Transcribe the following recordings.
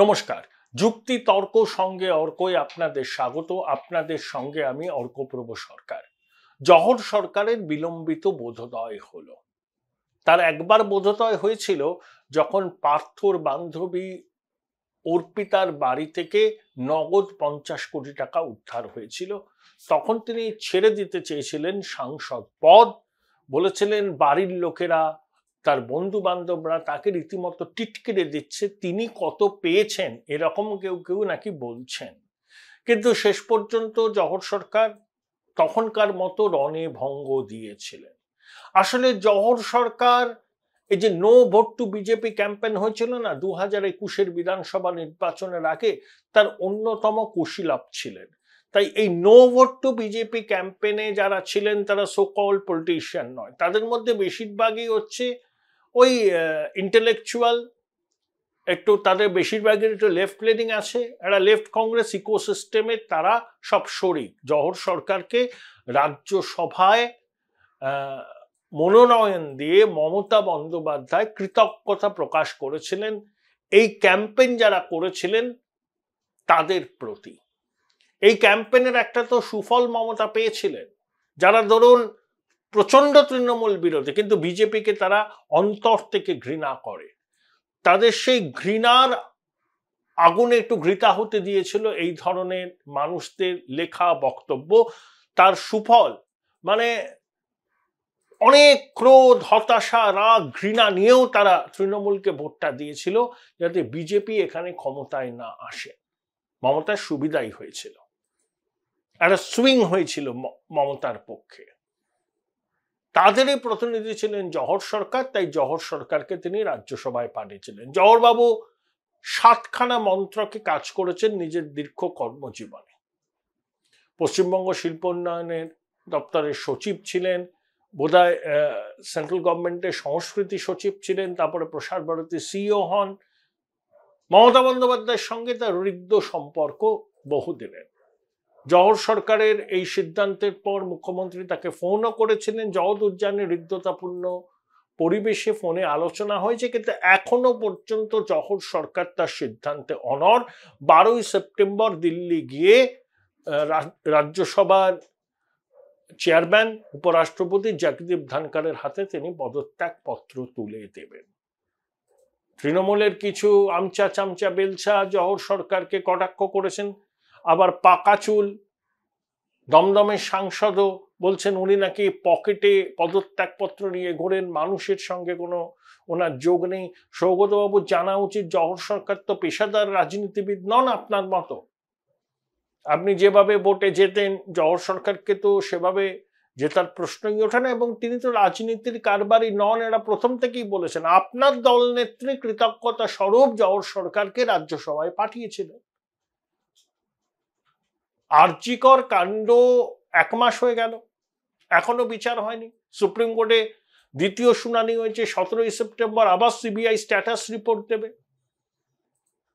নমস্কার। যুক্তি তর্ক সঙ্গে অর্কই আপনাদের স্বাগত। আপনাদের সঙ্গে আমি অর্কপ্রভ সরকার। জহর সরকারের বিলম্বিত বোধোদয় হলো। তার একবার বোধোদয় হয়েছিল যখন পার্থর বান্ধবী অর্পিতার বাড়ি থেকে নগদ 50 কোটি টাকা উদ্ধার হয়েছিল। তখন তিনি ছেড়ে দিতে চেয়েছিলেন সাংসদ পদ। বলেছিলেন বাড়ির লোকেরা, তার বন্ধু বান্ধবরা তাকে রীতিমতো টিটকিরে দিচ্ছে, তিনি কত পেয়েছেন এরকম কেউ কেউ নাকি বলছেন। কিন্তু শেষ পর্যন্ত জহর সরকার তখনকার মতো রণে ভঙ্গ দিয়েছিলেন। আসলে জহর সরকার এই যে no vote to BJP campaign হয়েছিল না 2021-এর বিধানসভা নির্বাচনের আগে, তার অন্যতম কুশীলব ছিলেন। তাই এই নো ভোট টু বিজেপি ক্যাম্পেইনে যারা ছিলেন তারা সো কল্ড পলিটিশিয়ান নয়, তাদের মধ্যে বেশিরভাগই হচ্ছে ওই ইন্টেলেকচুয়াল, একটু তাদের বেশিরভাগের একটু লেফট লেনিং আছে, একটা লেফট কংগ্রেস ইকোসিস্টেমে তারা সব শরিক। জহর সরকারকে রাজ্যসভায় মনোনয়ন দিয়ে মমতা বন্দ্যোপাধ্যায় কৃতজ্ঞতা প্রকাশ করেছিলেন এই ক্যাম্পেইন যারা করেছিলেন তাদের প্রতি। এই ক্যাম্পেইনের একটা তো সুফল মমতা পেয়েছিলেন। যারা ধরুন প্রচন্ড তৃণমূল বিরোধী কিন্তু বিজেপিকে তারা অন্তর থেকে ঘৃণা করে, তাদের সেই ঘৃণার আগুনে একটু ঘৃতা হতে দিয়েছিল এই ধরনের মানুষদের লেখা বক্তব্য। তার সুফল মানে অনেক ক্রোধ, হতাশা, রাগ, ঘৃণা নিয়েও তারা তৃণমূলকে ভোটটা দিয়েছিল যাতে বিজেপি এখানে ক্ষমতায় না আসে। মমতার সুবিধাই হয়েছিল, একটা সুইং হয়েছিল মমতার পক্ষে। তাদেরই প্রতিনিধি ছিলেন জহর সরকার, তাই জহর সরকারকে তিনি রাজ্যসভায় পাঠিয়েছিলেন। জহরবাবু 7খানা মন্ত্রকে কাজ করেছেন নিজের দীর্ঘ কর্মজীবনে। পশ্চিমবঙ্গ শিল্প উন্নয়নের দপ্তরের সচিব ছিলেন, বোধহয় সেন্ট্রাল গভর্নমেন্টের সংস্কৃতি সচিব ছিলেন, তারপরে প্রসার ভারতী সিইও হন। মমতা বন্দ্যোপাধ্যায়ের সঙ্গে তার হৃদ্য সম্পর্ক বহুদিনের। জহর সরকারের এই সিদ্ধান্তের পর মুখ্যমন্ত্রী তাকে ফোনও করেছিলেন। জহর উদ্যানের হৃদ্যতাপূর্ণ পরিবেশে ফোনে আলোচনা হয়েছে, কিন্তু এখনো পর্যন্ত জহর সরকার তার সিদ্ধান্তে অনড়। 12ই সেপ্টেম্বর দিল্লি গিয়ে রাজ্যসভার চেয়ারম্যান উপরাষ্ট্রপতি জগদীপ ধনখড়ের হাতে তিনি পদত্যাগ পত্র তুলে দেবেন। তৃণমূলের কিছু আমচা চামচা বেলচা জহর সরকারকে কটাক্ষ করেছেন, আবার পাকা চুল দমদমের সাংসদও বলছেন উনি নাকি পকেটে পদত্যাগপত্র নিয়ে ঘোরেন, মানুষের সঙ্গে কোনো ওনার যোগ নেই। সৌগতবাবু জানা উচিত জহর সরকার তো পেশাদার রাজনীতিবিদ নন আপনার মতো। আপনি যেভাবে ভোটে যেতেন, জহর সরকারকে তো সেভাবে জেতার প্রশ্নই ওঠে না, এবং তিনি তো রাজনীতির কারবারি নন, এরা প্রথম থেকেই বলেছেন। আপনার দলনেত্রী কৃতজ্ঞতা স্বরূপ জহর সরকারকে রাজ্যসভায় পাঠিয়েছিলেন। আরজিকর কাণ্ড 1 মাস হয়ে গেল, এখনো বিচার হয়নি। সুপ্রিম কোর্টে দ্বিতীয় শুনানি হয়েছে, 17ই সেপ্টেম্বর আবার সিবিআই স্ট্যাটাস রিপোর্ট দেবে।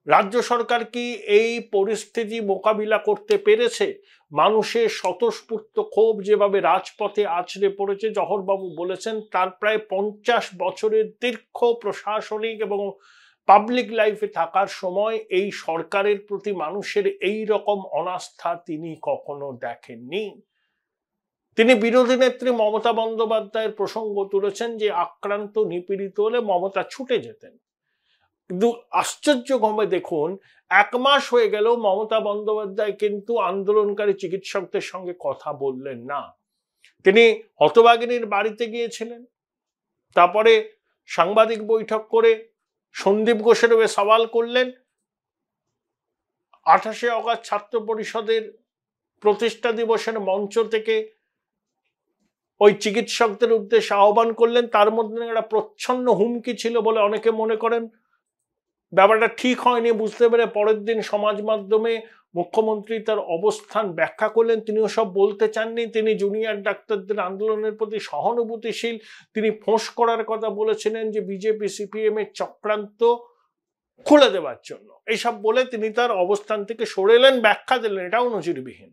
রাজ্য সরকার কি এই পরিস্থিতি মোকাবিলা করতে পেরেছে? মানুষের স্বতঃস্ফূর্ত ক্ষোভ যেভাবে রাজপথে আছড়ে পড়েছে, জহরবাবু বলেছেন তার প্রায় 50 বছরের দীর্ঘ প্রশাসনিক এবং পাবলিক লাইফে থাকার সময় এই সরকারের প্রতি মানুষের এই রকম অনাস্থা তিনি কখনো দেখেননি। তিনি বিরোধী নেত্রী মমতা বন্দ্যোপাধ্যায়ের প্রসঙ্গ তুলেছেন যে আক্রান্ত নিপীড়িত হলে মমতা ছুটে যেতেন। কিন্তু আশ্চর্যক্রমে দেখুন, 1 মাস হয়ে গেল মমতা বন্দ্যোপাধ্যায় কিন্তু আন্দোলনকারী চিকিৎসকদের সঙ্গে কথা বললেন না। তিনি হতভাগিনীর বাড়িতে গিয়েছিলেন, তারপরে সাংবাদিক বৈঠক করে সন্দীপ ঘোষের হয়ে সওয়াল করলেন। 28শে অগাস্ট ছাত্র পরিষদের প্রতিষ্ঠা দিবসের মঞ্চ থেকে ওই চিকিৎসকদের উদ্দেশ্যে আহ্বান করলেন। তার মধ্যে একটা প্রচ্ছন্ন হুমকি ছিল বলে অনেকে মনে করেন। ব্যাপারটা ঠিক হয়নি বুঝতে পেরে পরের দিন সমাজ মাধ্যমে মুখ্যমন্ত্রী তার অবস্থান ব্যাখ্যা করলেন। তিনিও সব বলতে চাননি, তিনি জুনিয়র ডাক্তারদের আন্দোলনের প্রতি সহানুভূতিশীল। তিনি ফোঁস করার কথা বলেছিলেন যে বিজেপি সিপিএম এর চক্রান্ত খুলে দেওয়ার জন্য, এইসব বলে তিনি তার অবস্থান থেকে সরে এলেন, ব্যাখ্যা দিলেন। এটাও নজিরবিহীন।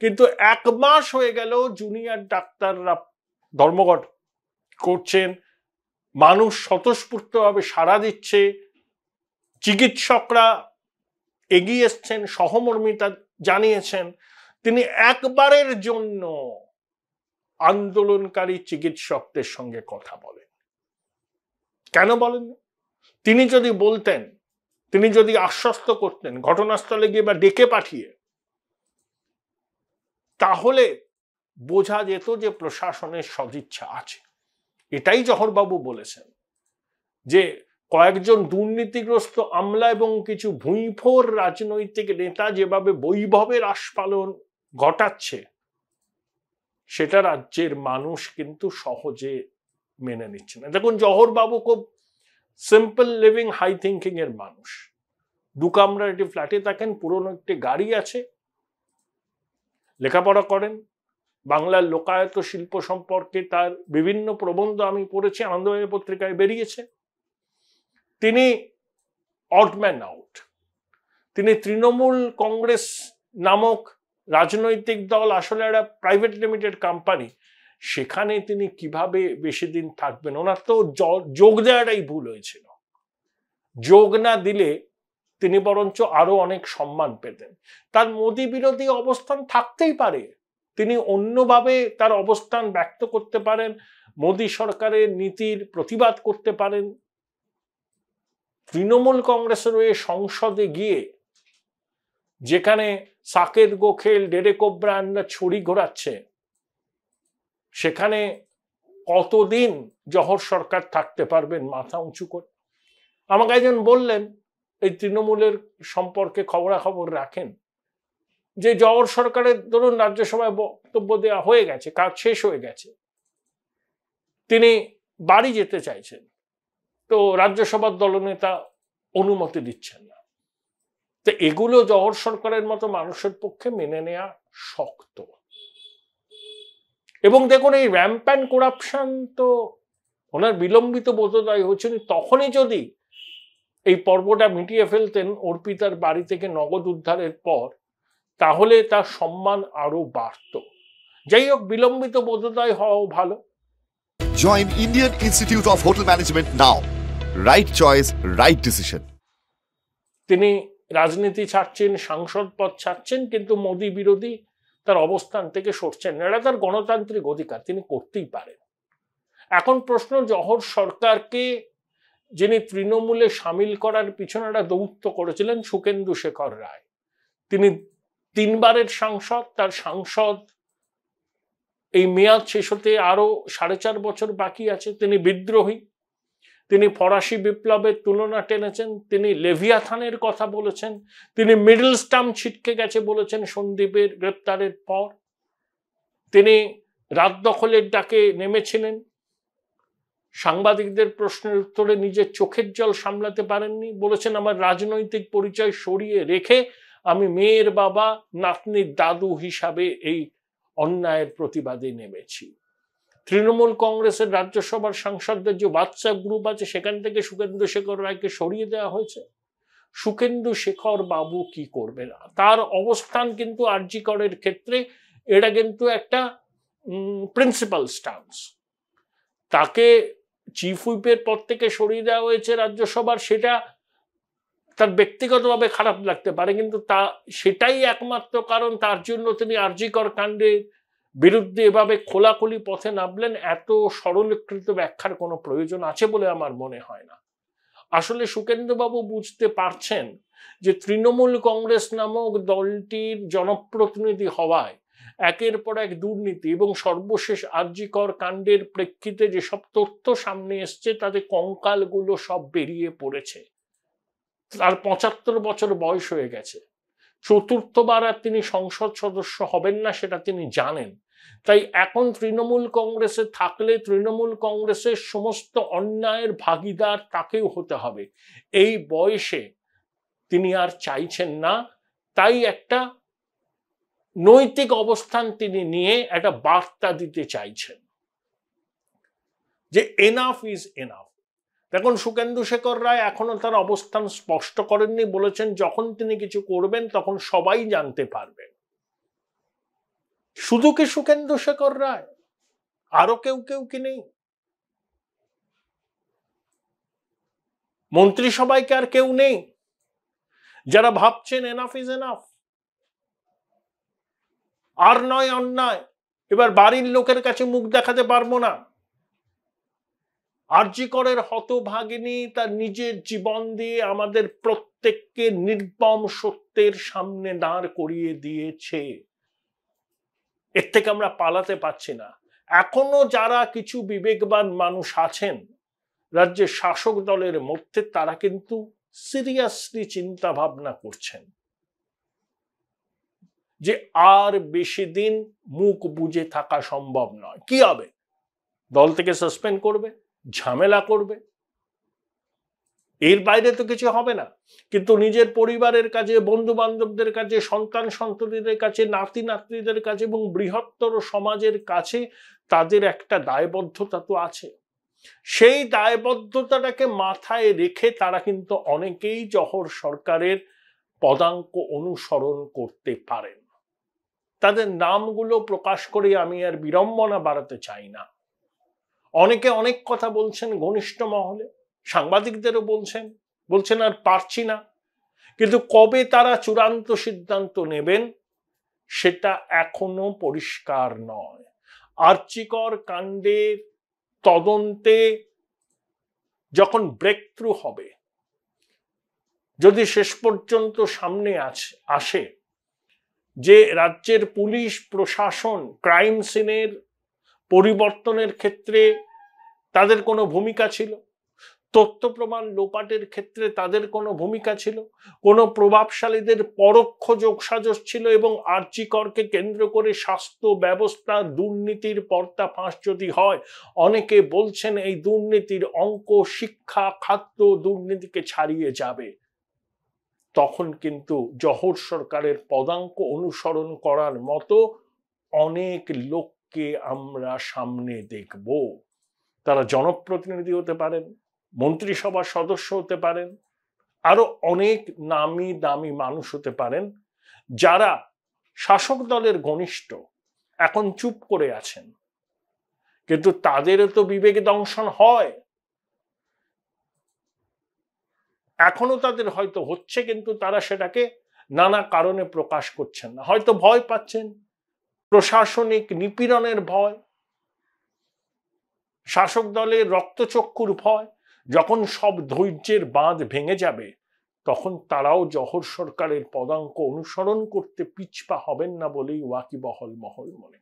কিন্তু 1 মাস হয়ে গেল জুনিয়র ডাক্তাররা ধর্মঘট করছেন, মানুষ স্বতঃস্ফূর্তভাবে সাড়া দিচ্ছে, চিকিৎসকরা এগিয়ে এসছেন, সহমর্মিতা জানিয়েছেন। তিনি একবারের জন্য আন্দোলনকারী চিকিৎসকদের সঙ্গে কথা বলেন। কেন বলেন? তিনি যদি বলতেন, তিনি যদি আশ্বস্ত করতেন ঘটনাস্থলে গিয়ে বা ডেকে পাঠিয়ে, তাহলে বোঝা যেত যে প্রশাসনের সদিচ্ছা আছে। এটাই জহরবাবু বলেছেন, যে কয়েকজন দুর্নীতিগ্রস্ত আমলা এবং কিছু ভুঁইফোর রাজনৈতিক নেতা যেভাবে বৈভবের আস্ফালন ঘটাচ্ছে, সেটা রাজ্যের মানুষ কিন্তু সহজে মেনে নিচ্ছে না। দেখুন, জহরবাবু খুব সিম্পল লিভিং, হাই থিঙ্কিং এর মানুষ। দু কামরার একটি ফ্ল্যাটে থাকেন, পুরনো একটি গাড়ি আছে, লেখাপড়া করেন, বাংলার লোকায়ত শিল্প সম্পর্কে তার বিভিন্ন প্রবন্ধ আমি পড়েছি, আনন্দবাজার পত্রিকায় বেরিয়েছে। তিনি অড ম্যান আউট। তিনি তৃণমূল কংগ্রেস নামক রাজনৈতিক দল আসলে একটা প্রাইভেট লিমিটেড কোম্পানি, সেখানে তিনি কিভাবে বেশি দিন থাকবেন? ওনার তো যোগ দেওয়াটাই ভুল হয়েছিল। যোগ না দিলে তিনি বরঞ্চ আরো অনেক সম্মান পেতেন। তার মোদী বিরোধী অবস্থান থাকতেই পারে, তিনি অন্যভাবে তার অবস্থান ব্যক্ত করতে পারেন, মোদী সরকারের নীতির প্রতিবাদ করতে পারেন। তৃণমূল কংগ্রেসের হয়ে সংসদে গিয়ে, যেখানে সাকেত গোখেল, ডেরেক ওব্রায়েনরা ছড়ি ঘোরাচ্ছে, সেখানে কতদিন জহর সরকার থাকতে পারবেন মাথা উঁচু করে? আমাকে একজন বললেন, এই তৃণমূলের সম্পর্কে খবরাখবর রাখেন, যে জহর সরকারের ধরুন রাজ্যসভায় বক্তব্য দেওয়া হয়ে গেছে, কাজ শেষ হয়ে গেছে, তিনি বাড়ি যেতে চাইছেন, তো রাজ্যসভার দলনেতা অনুমতি দিচ্ছেন না। তো এগুলো জহর সরকারের মতো মানুষের পক্ষে মেনে নেওয়া শক্ত। এবং দেখুন, এই র্যাম্প্যান্ট করাপশন তো ওনার বিলম্বিত বোধোদয় হচ্ছে, তখনই যদি এই পর্বটা মিটিয়ে ফেলতেন অর্পিতার বাড়ি থেকে নগদ উদ্ধারের পর, তাহলে তার সম্মান আরো বাড়ত। যাই হোক, বিলম্বিত বোধোদয় হওয়াও ভালো। Join Indian Institute of Hotel Management now. Right choice, right decision. তিনি রাজনীতি ছাড়ছেন, সাংসদ পদ ছাড়ছেন, কিন্তু মোদী বিরোধী তার অবস্থান থেকে সরছেন। এটা তার গণতান্ত্রিক অধিকার, তিনি করতেই পারেন। এখন প্রশ্ন, জহর সরকারকে যিনি তৃণমূলে সামিল করার পিছনে একটা দৌত্য করেছিলেন, সুখেন্দু শেখর রায়। তিনি 3 বারের সাংসদ, তার সাংসদ এই মেয়াদ শেষ হতে আরো 4.5 বছর বাকি আছে। তিনি বিদ্রোহী, তিনি ফরাসি বিপ্লবের তুলনা টেনেছেন, তিনি লেভিয়াথানের কথা বলেছেন, তিনি মিডল স্টাম ছিটকে গেছে বলেছেন সন্দীপের গ্রেপ্তারের পর, তিনি রাত দখলের ডাকে নেমেছিলেন, সাংবাদিকদের প্রশ্নের উত্তরে নিজের চোখের জল সামলাতে পারেননি, বলেছেন আমার রাজনৈতিক পরিচয় সরিয়ে রেখে আমি মেয়ের বাবা, নাতনির দাদু হিসাবে এই অন্যায়ের প্রতিবাদে নেমেছি। তৃণমূল কংগ্রেসের রাজ্যসভার সাংসদদের যে হোয়াটসঅ্যাপ গ্রুপ আছে, সেখান থেকে সুখেন্দু শেখর রায়কে সরিয়ে দেওয়া হয়েছে। সুখেন্দু শেখর বাবু কি করবে না, তার অবস্থান কিন্তু আরজি করের ক্ষেত্রে এটা কিন্তু একটা প্রিন্সিপাল স্ট্যান্স। তাকে চিফ হুইপের পদ থেকে সরিয়ে দেওয়া হয়েছে রাজ্যসভার, সেটা তার ব্যক্তিগতভাবে খারাপ লাগতে পারে, কিন্তু সেটাই একমাত্র কারণ তার জন্য তিনি আরজি কর কাণ্ডের বিরুদ্ধে এভাবে খোলাখুলি পথে নামলেন। এত সরলীকৃত ব্যাখ্যার কোনো প্রয়োজন আছে বলে আমার মনে হয় না। আসলে সুখেন্দুবাবু বুঝতে পারছেন যে তৃণমূল কংগ্রেস নামক দলটির জনপ্রতিনিধি হওয়ায় একের পর এক দুর্নীতি এবং সর্বশেষ আরজি কর কাণ্ডের প্রেক্ষিতে যেসব তথ্য সামনে এসছে, তাতে কঙ্কালগুলো সব বেরিয়ে পড়েছে। তার 75 বছর বয়স হয়ে গেছে, চতুর্থবার আর তিনি সংসদ সদস্য হবেন না, সেটা তিনি জানেন। তাই এখন তৃণমূল কংগ্রেসে থাকলে তৃণমূল কংগ্রেসের সমস্ত অন্যায়ের ভাগিদার তাকেও হতে হবে। এই বয়সে তিনি আর চাইছেন না, তাই একটা নৈতিক অবস্থান তিনি নিয়ে একটা বার্তা দিতে চাইছেন যে এনাফ ইজ এনাফ। দেখুন, সুখেন্দু শেখর রায় এখনো তার অবস্থান স্পষ্ট করেননি, বলেছেন যখন তিনি কিছু করবেন তখন সবাই জানতে পারবেন। শুধু কি সুখেন্দু শেখর রায়, আরো কেউ কি নেই? মন্ত্রিসভায় কি আর কেউ নেই? যারা ভাবছেন এনাফ ইজ এনাফ, আর নয় অন্যায়, এবার বাড়ির লোকের কাছে মুখ দেখাতে পারবো না। আরজি করের হতভাগিনী তার নিজের জীবন দিয়ে আমাদের প্রত্যেককে নির্মম সত্যের সামনে দাঁড় করিয়ে দিয়েছে। এর থেকে আমরা পালাতে পারছি না। এখনো যারা কিছু বিবেকবান মানুষ আছেন রাজ্যের শাসক দলের মধ্যে, তারা কিন্তু সিরিয়াসলি চিন্তা ভাবনা করছেন যে আর বেশি দিন মুখ বুজে থাকা সম্ভব নয়। কি হবে? দল থেকে সাসপেন্ড করবে, ঝামেলা করবে, এর বাইরে তো কিছু হবে না। কিন্তু নিজের পরিবারের কাছে, বন্ধু বান্ধবদের কাছে, সন্তান সন্ততিদের কাছে, নাতি নাতনিদের কাছে এবং বৃহত্তর সমাজের কাছে তাদের একটা দায়বদ্ধতা তো আছে। সেই দায়বদ্ধতাটাকে মাথায় রেখে তারা কিন্তু অনেকেই জহর সরকারের পদাঙ্ক অনুসরণ করতে পারেন। তাদের নামগুলো প্রকাশ করে আমি আর বিড়ম্বনা বাড়াতে চাই না। অনেকে অনেক কথা বলছেন ঘনিষ্ঠ মহলে, সাংবাদিকদেরও বলছেন আর পারছি না। কিন্তু কবে তারা চূড়ান্ত সিদ্ধান্ত নেবেন সেটা এখনো পরিষ্কার নয়। আর্চিকর কাণ্ডের তদন্তে যখন ব্রেক থ্রু হবে, যদি শেষ পর্যন্ত সামনে আসে যে রাজ্যের পুলিশ প্রশাসন ক্রাইম সিনের পরিবর্তনের ক্ষেত্রে তাদের কোনো ভূমিকা ছিল, তথ্য প্রমাণ লোপাটের ক্ষেত্রে তাদের কোনো ভূমিকা ছিল, কোনো প্রভাবশালীদের পরোক্ষ যোগসাজশ ছিল, এবং আরজি করকে কেন্দ্র করে স্বাস্থ্য ব্যবস্থার দুর্নীতির পর্দাফাঁস যদি হয়, অনেকে বলছেন এই দুর্নীতির অঙ্ক শিক্ষা খাদ্য দুর্নীতিকে ছাড়িয়ে যাবে, তখন কিন্তু জহর সরকারের পদাঙ্ক অনুসরণ করার মতো অনেক লোককে আমরা সামনে দেখব। তারা জনপ্রতিনিধি হতে পারেন, মন্ত্রিসভার সদস্য হতে পারেন, আরো অনেক নামি দামি মানুষ হতে পারেন, যারা শাসক দলের ঘনিষ্ঠ, এখন চুপ করে আছেন। কিন্তু তাদেরও তো বিবেক দংশন হয়, এখনো তাদের হয়তো হচ্ছে, কিন্তু তারা সেটাকে নানা কারণে প্রকাশ করছেন না। হয়তো ভয় পাচ্ছেন, প্রশাসনিক নিপীড়নের ভয়, শাসক দলের রক্তচক্ষুর ভয়। যখন সব ধৈর্যের বাঁধ ভেঙে যাবে, তখন তারাও জহর সরকারের পদাঙ্ক অনুসরণ করতে পিছপা হবেন না বলেই ওয়াকিবহাল মহল মনে